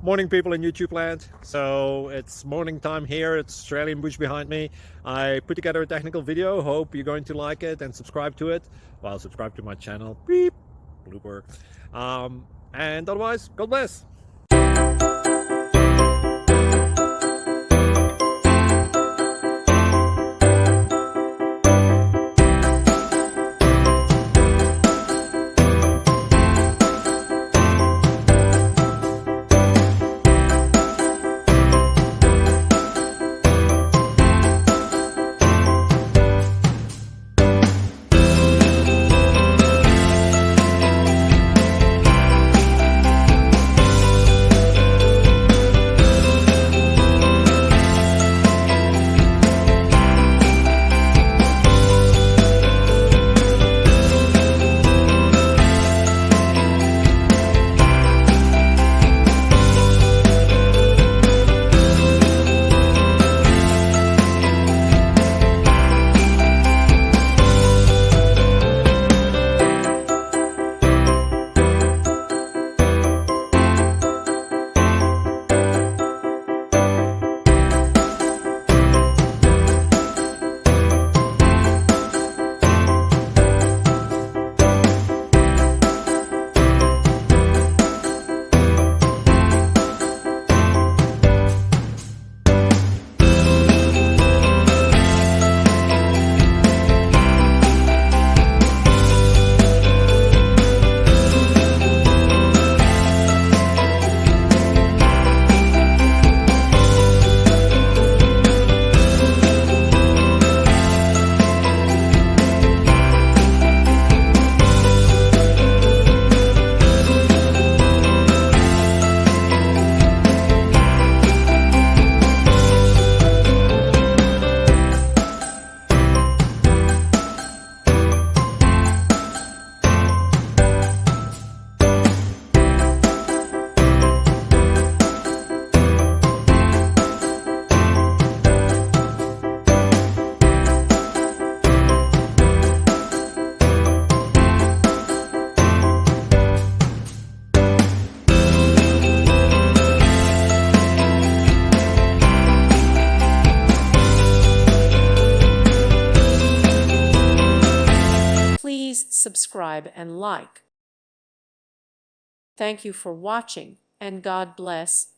Morning, people in YouTube land. So it's morning time here. It's Australian bush behind me. I put together a technical video. Hope you're going to like it and subscribe to it. Well, subscribe to my channel. Beep, blooper. And otherwise, God bless. Please subscribe and like. Thank you for watching, and God bless.